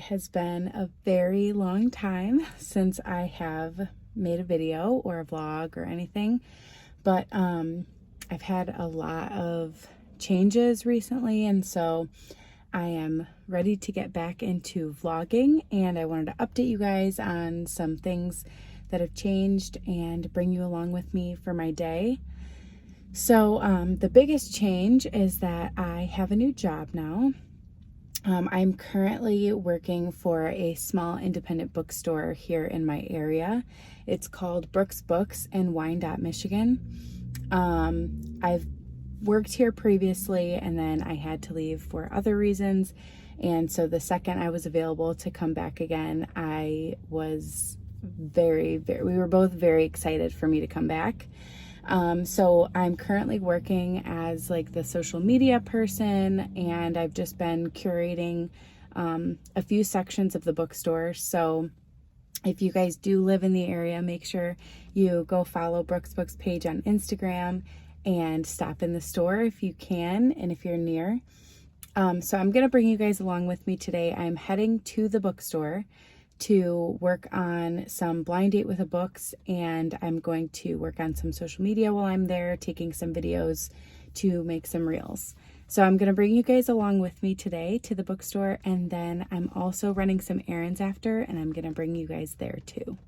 has been a very long time since I have made a video or a vlog or anything, but I've had a lot of changes recently, and so I am ready to get back into vlogging, and I wanted to update you guys on some things that have changed and bring you along with me for my day. So the biggest change is that I have a new job now. I'm currently working for a small independent bookstore here in my area. It's called Brooks Books in Wyandotte, Michigan. I've worked here previously, and then I had to leave for other reasons. And so the second I was available to come back again, I was we were both very excited for me to come back. So I'm currently working as like the social media person, and I've just been curating a few sections of the bookstore. So if you guys do live in the area, make sure you go follow Brooks Books page on Instagram and stop in the store if you can and if you're near. So I'm going to bring you guys along with me today. I'm heading to the bookstore to work on some blind date with the books, and I'm going to work on some social media while I'm there, taking some videos to make some reels. So I'm going to bring you guys along with me today to the bookstore, and then I'm also running some errands after, and I'm going to bring you guys there too.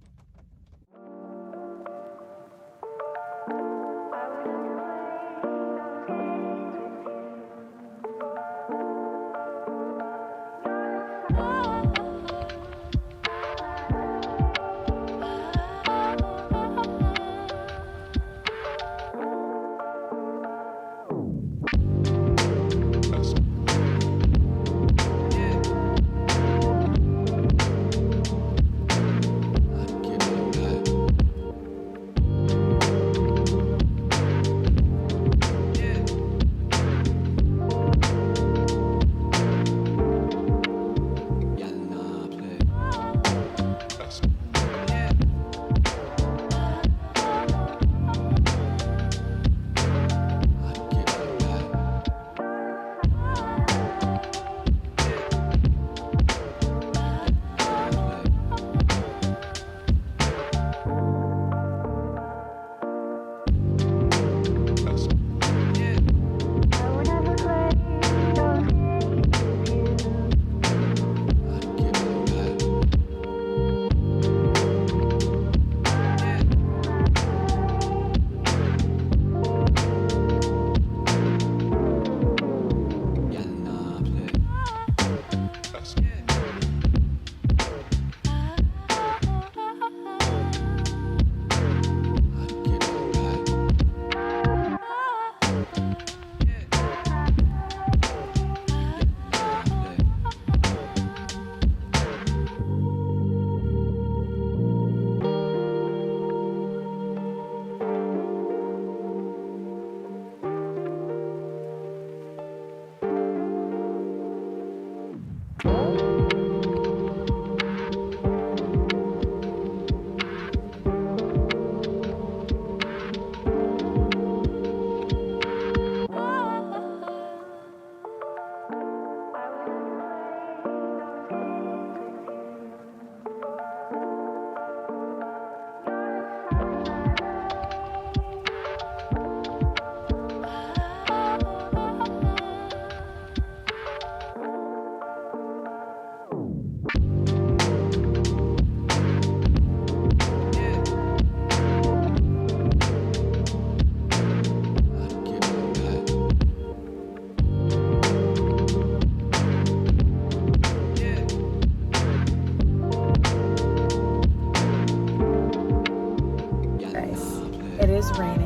It is raining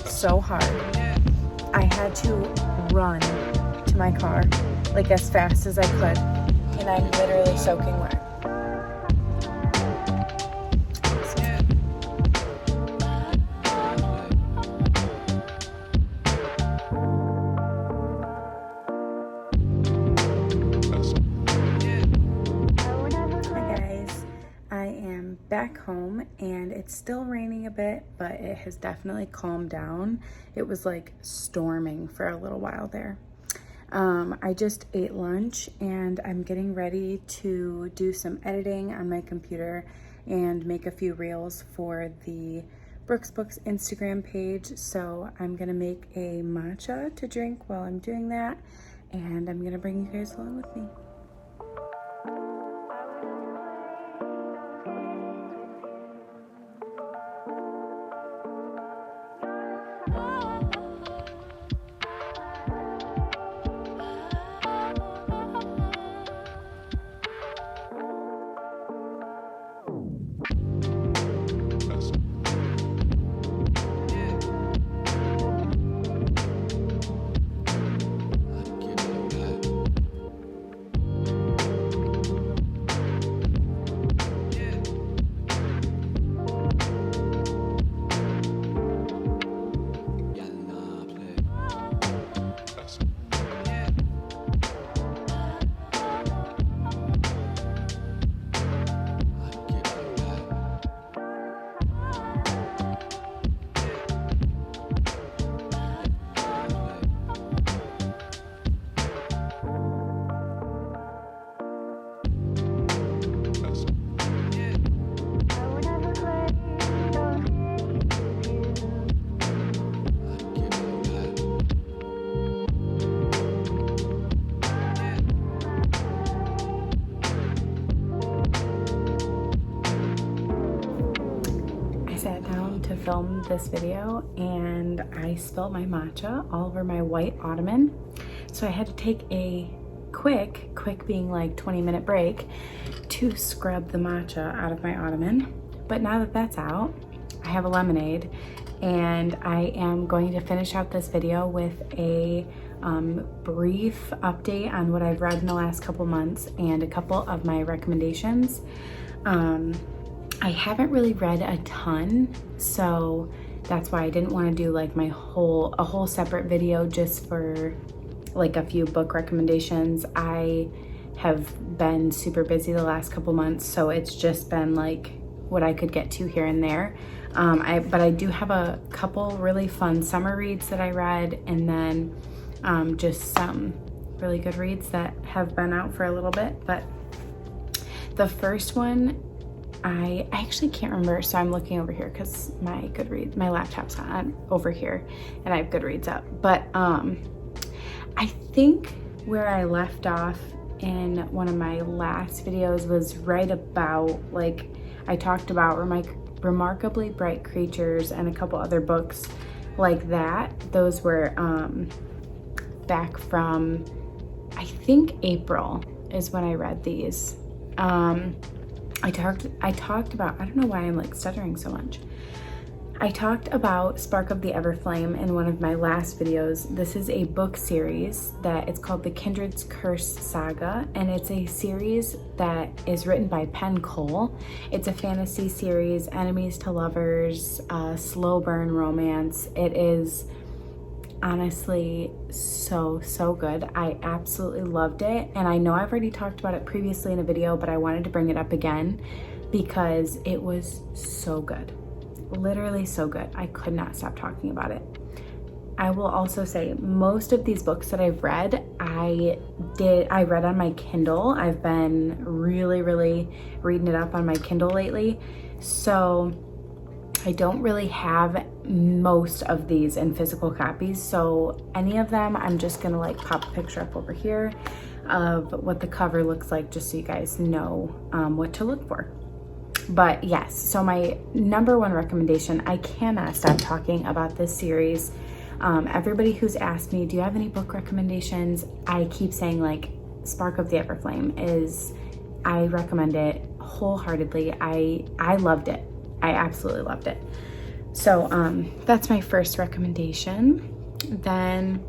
so hard. I had to run to my car like as fast as I could, and I'm literally soaking wet. Back home, and it's still raining a bit, but it has definitely calmed down. It was like storming for a little while there. I just ate lunch and I'm getting ready to do some editing on my computer and make a few reels for the Brooks Books Instagram page. So I'm gonna make a matcha to drink while I'm doing that, and I'm gonna bring you guys along with me. To film this video and I spilled my matcha all over my white ottoman, so I had to take a quick being like 20-minute break to scrub the matcha out of my ottoman. But now that that's out, I have a lemonade, and I am going to finish out this video with a brief update on what I've read in the last couple months and a couple of my recommendations. I haven't really read a ton, so that's why I didn't want to do like a whole separate video just for like a few book recommendations. I have been super busy the last couple months, so it's just been like what I could get to here and there. But I do have a couple really fun summer reads that I read, and then just some really good reads that have been out for a little bit. But the first one, I actually can't remember, so I'm looking over here because my laptop's on over here and I have Goodreads up. But I think where I left off in one of my last videos was right about, like, I talked about Remarkably Bright Creatures and a couple other books like that. Those were back from, I think April is when I read these. I talked about, I don't know why I'm like stuttering so much. I talked about Spark of the Everflame in one of my last videos. This is a book series that it's called the Kindred's Curse Saga, and it's a series that is written by Penn Cole. It's a fantasy series, enemies to lovers, slow burn romance. It is honestly so good. I absolutely loved it, and I know I've already talked about it previously in a video, but I wanted to bring it up again because it was so good. Literally so good. I could not stop talking about it. I will also say most of these books that I've read, I read on my Kindle. I've been really reading it up on my Kindle lately, so I don't really have most of these in physical copies, so any of them, I'm just gonna like pop a picture up over here of what the cover looks like, just so you guys know what to look for. But yes, so my number one recommendation, I cannot stop talking about this series. Everybody who's asked me, do you have any book recommendations? I keep saying like Spark of the Everflame I recommend it wholeheartedly. I loved it. I absolutely loved it. So that's my first recommendation. Then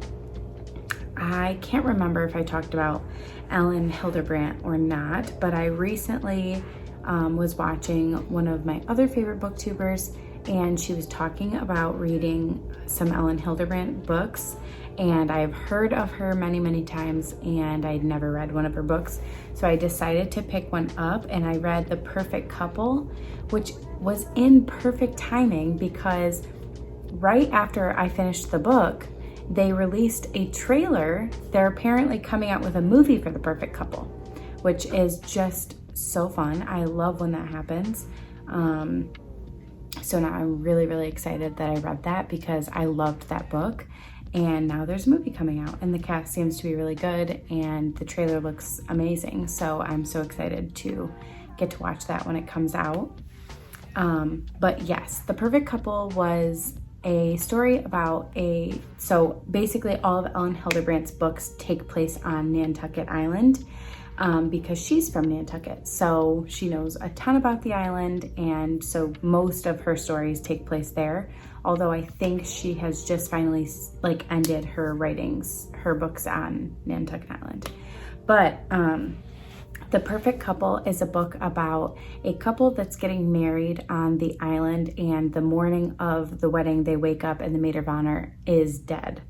I can't remember if I talked about Ellen Hildebrandt or not, but I recently was watching one of my other favorite booktubers, and she was talking about reading some Ellen Hildebrandt books, and I've heard of her many times, and I'd never read one of her books. So I decided to pick one up, and I read The Perfect Couple, which was in perfect timing because right after I finished the book, they released a trailer. They're apparently coming out with a movie for The Perfect Couple, which is just so fun. I love when that happens. So now I'm really, really excited that I read that because I loved that book. And now there's a movie coming out and the cast seems to be really good and the trailer looks amazing. So I'm so excited to get to watch that when it comes out. But yes, The Perfect Couple was a story about so basically all of Ellen Hilderbrandt's books take place on Nantucket Island because she's from Nantucket. So she knows a ton about the island, and so most of her stories take place there. Although I think she has just finally like ended her books on Nantucket Island. But The Perfect Couple is a book about a couple that's getting married on the island, and the morning of the wedding, they wake up and the maid of honor is dead.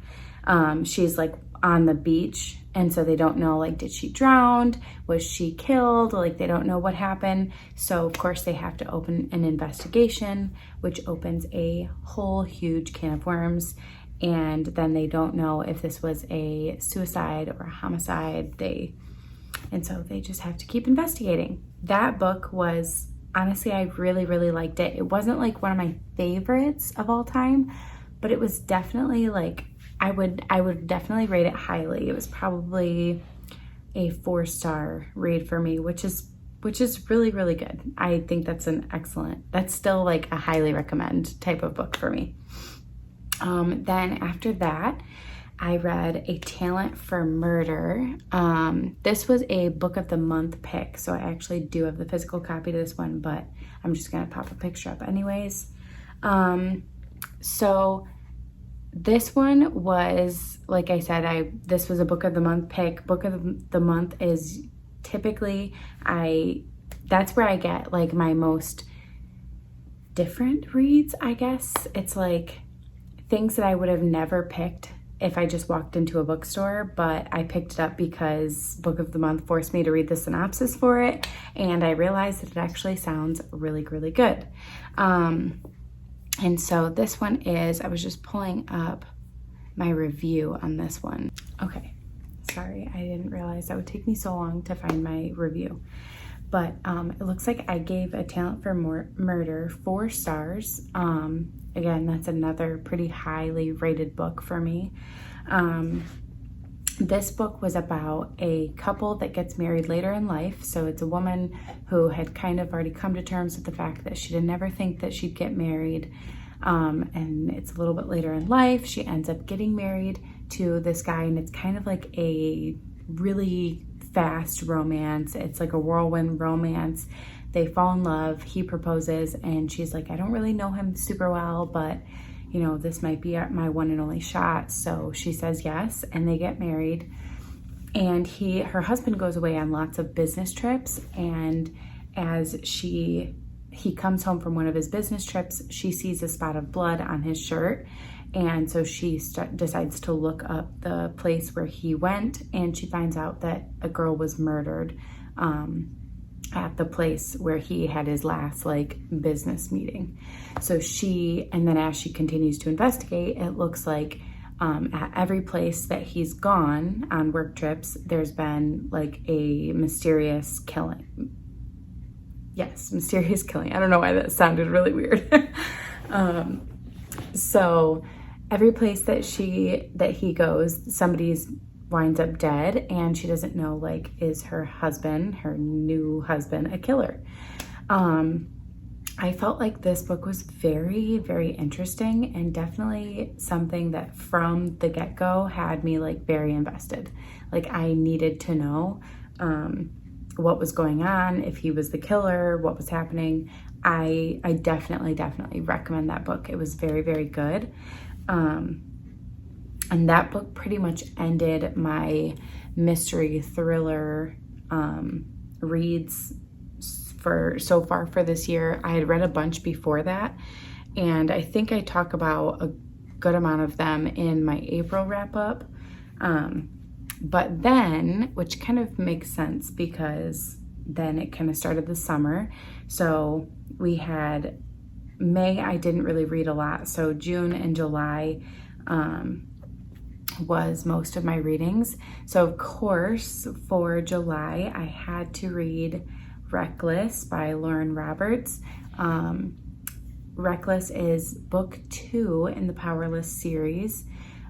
She's like on the beach, and so they don't know, like, did she drown? Was she killed? Like, they don't know what happened. So of course they have to open an investigation, which opens a whole huge can of worms. And then they don't know if this was a suicide or a homicide. And so they just have to keep investigating. That book was, honestly, I really, really liked it. It wasn't like one of my favorites of all time, but it was definitely like, I would definitely rate it highly. It was probably a 4-star read for me, which is really, really good. I think that's that's still like a highly recommend type of book for me. Then after that, I read A Talent for Murder. This was a book of the month pick, so I actually do have the physical copy to this one, but I'm just gonna pop a picture up anyways. So this one was, like I said, this was a book of the month pick. Book of the month is typically, that's where I get like my most different reads, I guess. It's like things that I would have never picked if I just walked into a bookstore, but I picked it up because Book of the Month forced me to read the synopsis for it, and I realized that it actually sounds really, really good. And so this one is, I was just pulling up my review on this one. Okay, sorry, I didn't realize that would take me so long to find my review. But it looks like I gave A Talent for Murder 4 stars. Again, that's another pretty highly rated book for me. This book was about a couple that gets married later in life. So it's a woman who had kind of already come to terms with the fact that she didn't ever think that she'd get married. And it's a little bit later in life. She ends up getting married to this guy, and it's kind of like a really fast romance. It's like a whirlwind romance. They fall in love, he proposes, and she's like, I don't really know him super well, but you know, this might be my one and only shot. So she says yes, and they get married. And her husband goes away on lots of business trips, and as he comes home from one of his business trips, she sees a spot of blood on his shirt. And so she decides to look up the place where he went, and she finds out that a girl was murdered at the place where he had his last like business meeting. So and then as she continues to investigate, it looks like at every place that he's gone on work trips, there's been like a mysterious killing. Yes, mysterious killing. I don't know why that sounded really weird. So every place that he goes, somebody's winds up dead, and she doesn't know, like, is her new husband, a killer? I felt like this book was very, very interesting, and definitely something that from the get-go had me like very invested. Like, I needed to know what was going on, if he was the killer, what was happening. I definitely recommend that book. It was very, very good. And that book pretty much ended my mystery thriller reads so far for this year. I had read a bunch before that, and I think I talk about a good amount of them in my April wrap-up. But then, which kind of makes sense because then it kind of started the summer. So we had May, I didn't really read a lot. So June and July, was most of my readings. So of course, for July, I had to read Reckless by Lauren Roberts. Reckless is book 2 in the Powerless series.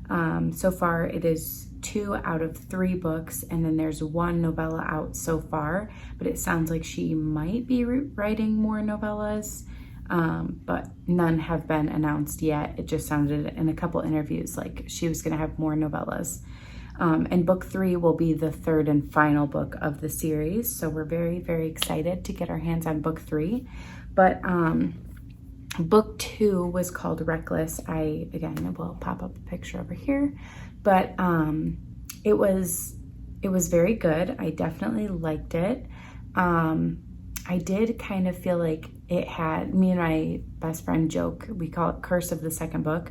So far it is 2 out of 3 books, and then there's 1 novella out so far, but it sounds like she might be writing more novellas, but none have been announced yet. It just sounded in a couple interviews like she was gonna have more novellas. And book 3 will be the 3rd and final book of the series, so we're very, very excited to get our hands on book 3. But book 2 was called Reckless. Again, will pop up a picture over here, but it was very good. I definitely liked it. I did kind of feel like it had, me and my best friend joke, we call it Curse of the Second Book,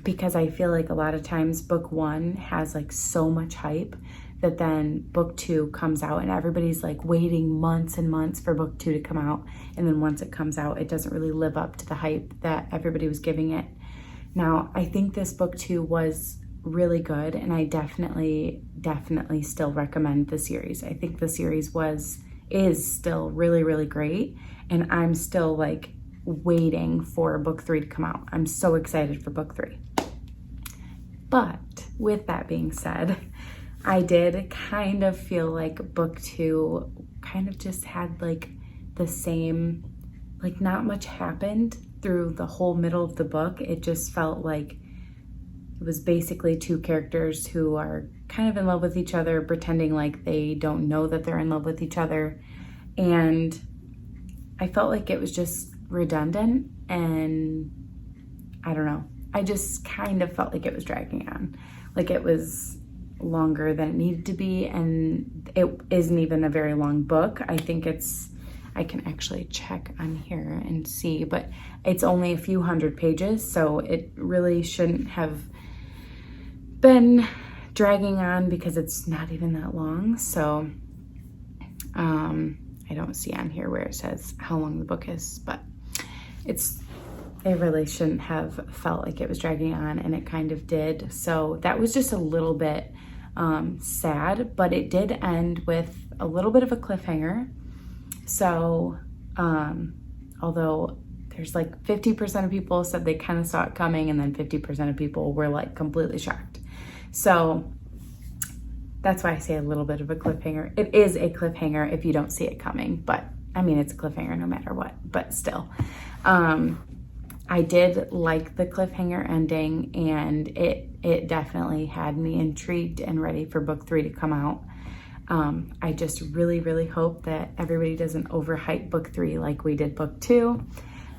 because I feel like a lot of times book 1 has like so much hype that then book 2 comes out and everybody's like waiting months and months for book 2 to come out. And then once it comes out, it doesn't really live up to the hype that everybody was giving it. Now, I think this book 2 was really good, and I definitely still recommend the series. I think the series is still really, really great, and I'm still like waiting for book 3 to come out. I'm so excited for book 3. But with that being said, I did kind of feel like book 2 kind of just had like the same, like not much happened through the whole middle of the book. It just felt like it was basically 2 characters who are kind of in love with each other, pretending like they don't know that they're in love with each other. And I felt like it was just redundant, and I don't know. I just kind of felt like it was dragging on. Like it was longer than it needed to be, and it isn't even a very long book. I think I can actually check on here and see, but it's only a few hundred pages, so it really shouldn't have been dragging on because it's not even that long. So I don't see on here where it says how long the book is, but it really shouldn't have felt like it was dragging on, and it kind of did. So that was just a little bit sad, but it did end with a little bit of a cliffhanger. So although there's like 50% of people said they kind of saw it coming, and then 50% of people were like completely shocked. So that's why I say a little bit of a cliffhanger. It is a cliffhanger if you don't see it coming, but I mean, it's a cliffhanger no matter what, but still. I did like the cliffhanger ending, and it definitely had me intrigued and ready for book 3 to come out. I just really, really hope that everybody doesn't overhype book 3 like we did book 2,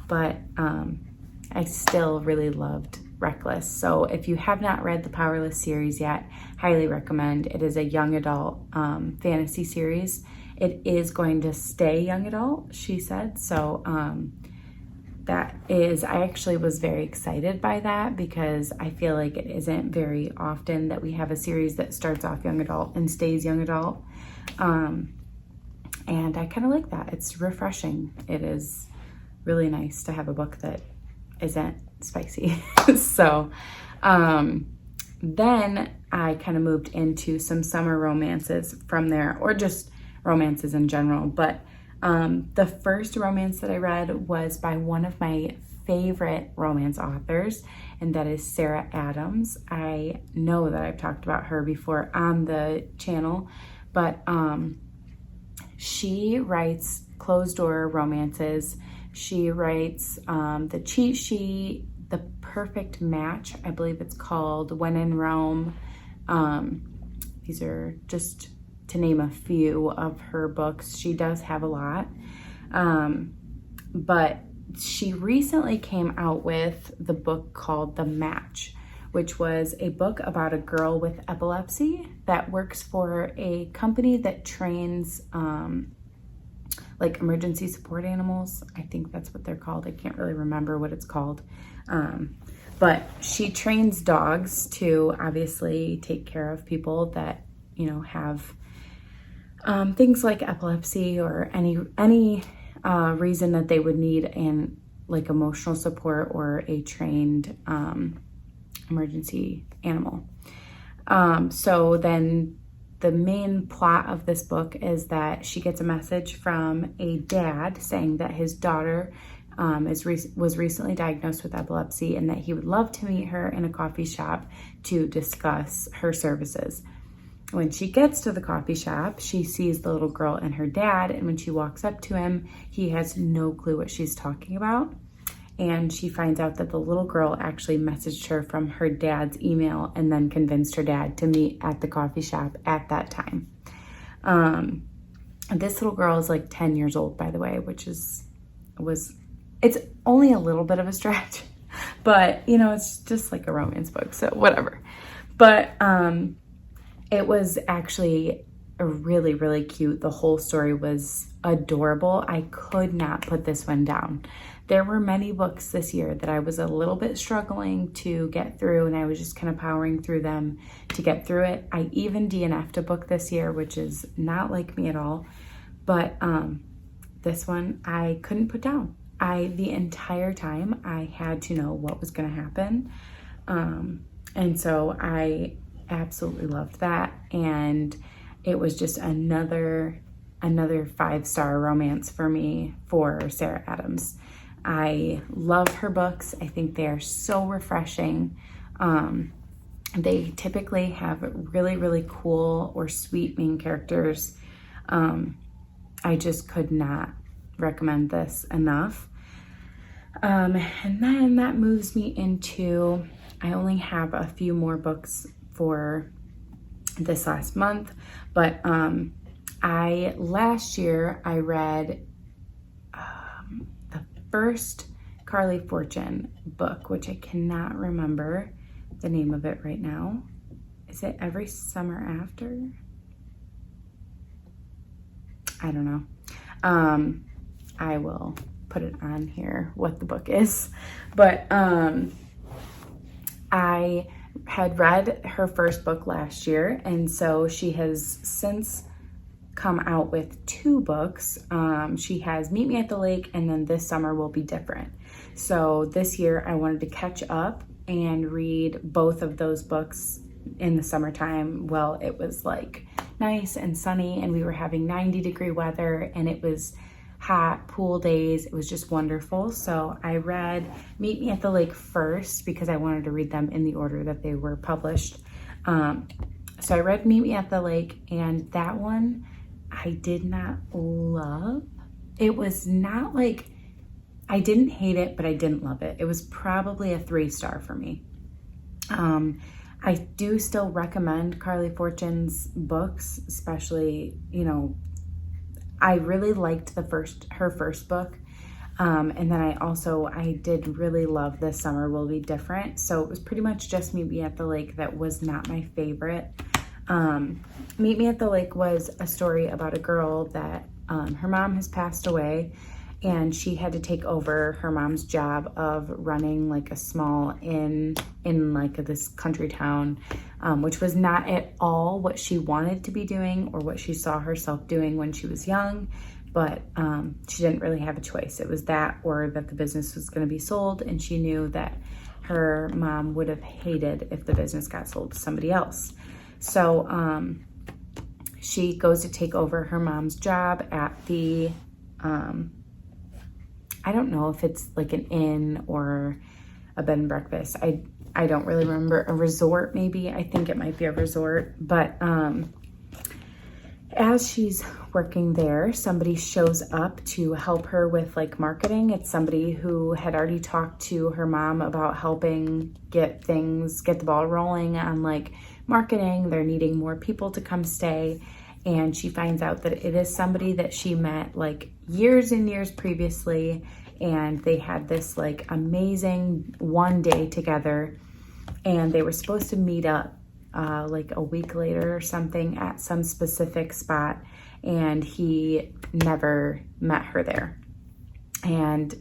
but I still really loved Reckless. So if you have not read the Powerless series yet, highly recommend. It is a young adult fantasy series. It is going to stay young adult, she said. So I actually was very excited by that, because I feel like it isn't very often that we have a series that starts off young adult and stays young adult. And I kind of like that. It's refreshing. It is really nice to have a book that isn't spicy. So then I kind of moved into some summer romances from there, or just romances in general. But the first romance that I read was by one of my favorite romance authors, and that is Sarah Adams. I know that I've talked about her before on the channel, but she writes closed door romances. She writes The Cheat Sheet, The Perfect Match, I believe it's called, When in Rome. These are just to name a few of her books. She does have a lot. But she recently came out with the book called The Match, which was a book about a girl with epilepsy that works for a company that trains like emergency support animals. I think that's what they're called. I can't really remember what it's called. But she trains dogs to obviously take care of people that, you know, have things like epilepsy or any reason that they would need like emotional support or a trained emergency animal. So then the main plot of this book is that she gets a message from a dad saying that his daughter was recently diagnosed with epilepsy and that he would love to meet her in a coffee shop to discuss her services. When she gets to the coffee shop, she sees the little girl and her dad, and when she walks up to him, he has no clue what she's talking about. And she finds out that the little girl actually messaged her from her dad's email and then convinced her dad to meet at the coffee shop at that time. This little girl is like 10 years old, by the way, which it's only a little bit of a stretch, but you know, it's just like a romance book, so whatever. But it was actually really, really cute. The whole story was adorable. I could not put this one down. There were many books this year that I was a little bit struggling to get through, and I was just kind of powering through them to get through it. I even DNF'd a book this year, which is not like me at all. But this one I couldn't put down. The entire time I had to know what was going to happen. And so I absolutely loved that. And it was just another 5-star romance for me for Sarah Adams. I love her books. I think they are so refreshing. They typically have really, really cool or sweet main characters. I just could not recommend this enough. And then that moves me into, I only have a few more books for this last month, but last year I read the first Carley Fortune book, which I cannot remember the name of it right now. Is it Every Summer After? I don't know. I will put it on here what the book is, but I had read her first book last year, and so she has since come out with 2 books. She has Meet Me at the Lake, and then This Summer Will Be Different. So this year I wanted to catch up and read both of those books in the summertime. Well, it was like nice and sunny, and we were having 90-degree weather, and it was hot pool days. It was just wonderful. So I read Meet Me at the Lake first because I wanted to read them in the order that they were published. So I read Meet Me at the Lake, and that one I did not love. It was not like, I didn't hate it, but I didn't love it. It was probably a 3-star for me. I do still recommend Carley Fortune's books, especially, you know, I really liked her first book. And then I did really love This Summer Will Be Different. So it was pretty much just Meet Me at the Lake that was not my favorite. Meet Me at the Lake was a story about a girl that her mom has passed away, and she had to take over her mom's job of running like a small inn in like this country town, which was not at all what she wanted to be doing or what she saw herself doing when she was young, but she didn't really have a choice. It was that or that the business was going to be sold, and she knew that her mom would have hated if the business got sold to somebody else. So she goes to take over her mom's job at the I don't know if it's like an inn or a bed and breakfast. I don't really remember. A resort, maybe. I think it might be a resort. But as she's working there, somebody shows up to help her with like marketing. It's somebody who had already talked to her mom about helping get the ball rolling on like marketing. They're needing more people to come stay. And she finds out that it is somebody that she met like years and years previously, and they had this like amazing one day together, and they were supposed to meet up like a week later or something at some specific spot, and he never met her there. And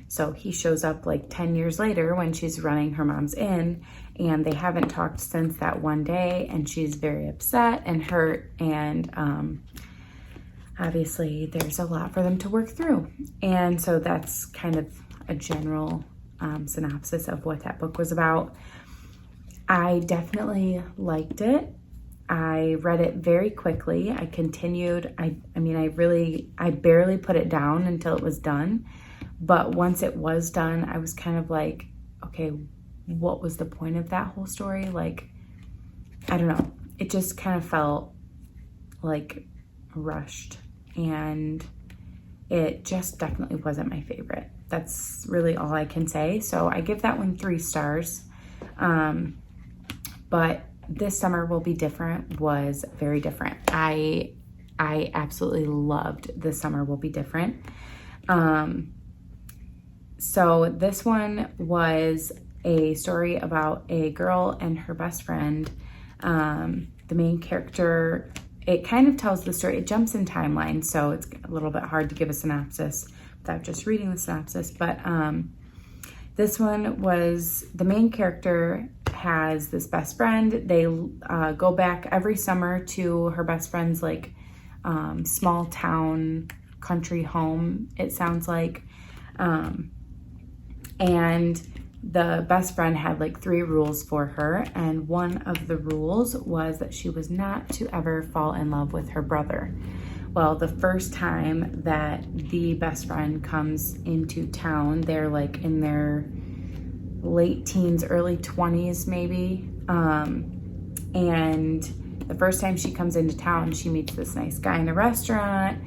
so he shows up like 10 years later when she's running her mom's inn, and they haven't talked since that one day, and she's very upset and hurt, and obviously there's a lot for them to work through. And so that's kind of a general synopsis of what that book was about. I definitely liked it. I read it very quickly. I continued. I barely put it down until it was done. But once it was done, I was kind of like, okay, what was the point of that whole story? Like, I don't know. It just kind of felt like rushed, and it just definitely wasn't my favorite. That's really all I can say. So I give that one 3 stars. But This Summer Will Be Different was very different. I absolutely loved This Summer Will Be Different. So this one was a story about a girl and her best friend. The main character, it kind of tells the story. It jumps in timeline, so it's a little bit hard to give a synopsis without just reading the synopsis. But this one was, the main character has this best friend. They go back every summer to her best friend's like small town country home, it sounds like. And the best friend had like 3 rules for her, and one of the rules was that she was not to ever fall in love with her brother. Well, the first time that the best friend comes into town, they're like in their late teens, early 20s maybe, and the first time she comes into town, she meets this nice guy in a restaurant.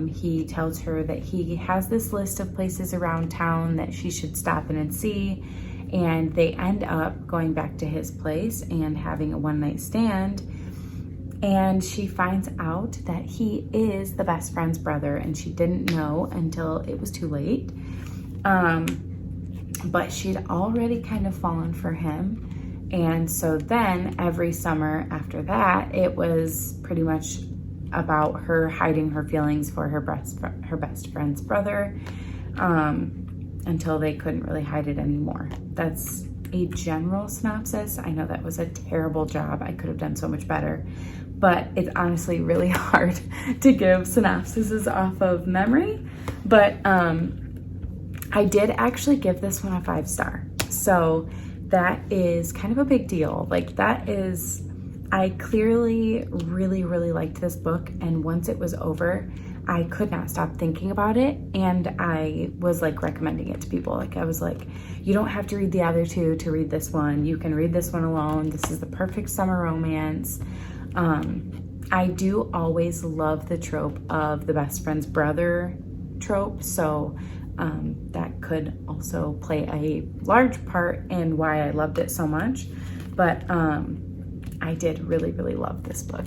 He tells her that he has this list of places around town that she should stop in and see, and they end up going back to his place and having a one-night stand, and she finds out that he is the best friend's brother, and she didn't know until it was too late. But she'd already kind of fallen for him. And so then every summer after that, it was pretty much about her hiding her feelings for her best friend's brother, until they couldn't really hide it anymore. That's a general synopsis. I know that was a terrible job. I could have done so much better, but it's honestly really hard to give synopsises off of memory. But I did actually give this one a 5-star. So that is kind of a big deal. Like, that is, I clearly really, really liked this book. And once it was over, I could not stop thinking about it. And I was like recommending it to people. Like, I was like, you don't have to read the other 2 to read this one. You can read this one alone. This is the perfect summer romance. I do always love the trope of the best friend's brother trope. So that could also play a large part in why I loved it so much. But I did really, really love this book.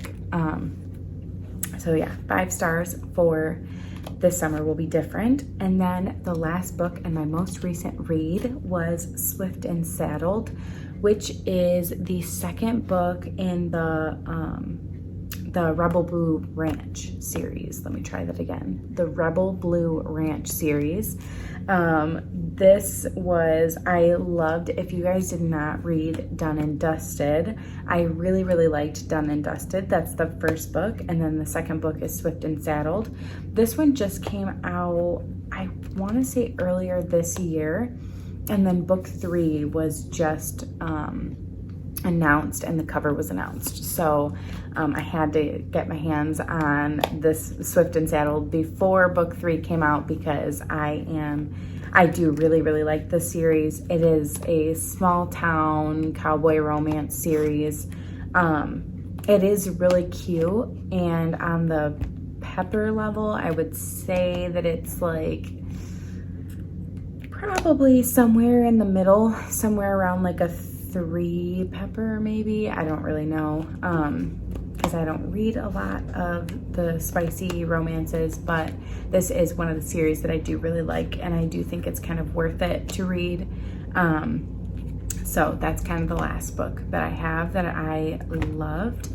So yeah, 5 stars for This Summer Will Be Different. And then the last book and my most recent read was Swift and Saddled, which is the second book in the Rebel Blue Ranch series. Let me try that again. The Rebel Blue Ranch series. This was, I loved, if you guys did not read Done and Dusted, I really, really liked Done and Dusted. That's the first book. And then the second book is Swift and Saddled. This one just came out, I want to say earlier this year. And then book 3 was just, announced, and the cover was announced. So I had to get my hands on this Swift and Saddled before book 3 came out, because I do really, really like this series. It is a small town cowboy romance series. It is really cute, and on the pepper level, I would say that it's like probably somewhere in the middle, somewhere around like a 3 pepper maybe. I don't really know, because I don't read a lot of the spicy romances, but this is one of the series that I do really like, and I do think it's kind of worth it to read. So that's kind of the last book that I have that I loved,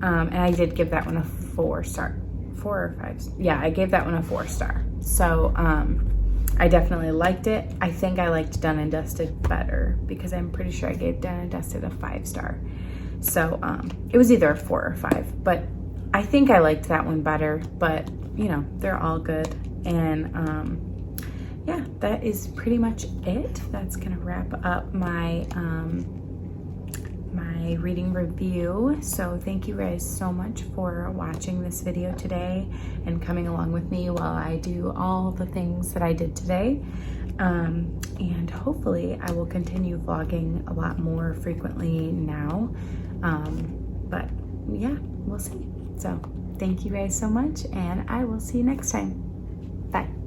and I did give that one a 4-star, 4 or 5. Yeah, I gave that one a 4-star. So I definitely liked it. I think I liked Done and Dusted better, because I'm pretty sure I gave Done and Dusted a 5-star. So it was either a 4 or 5, but I think I liked that one better, but you know, they're all good. And yeah, that is pretty much it. That's gonna wrap up my my reading review. So thank you guys so much for watching this video today and coming along with me while I do all the things that I did today. And hopefully I will continue vlogging a lot more frequently now. But yeah, we'll see. So thank you guys so much, and I will see you next time. Bye.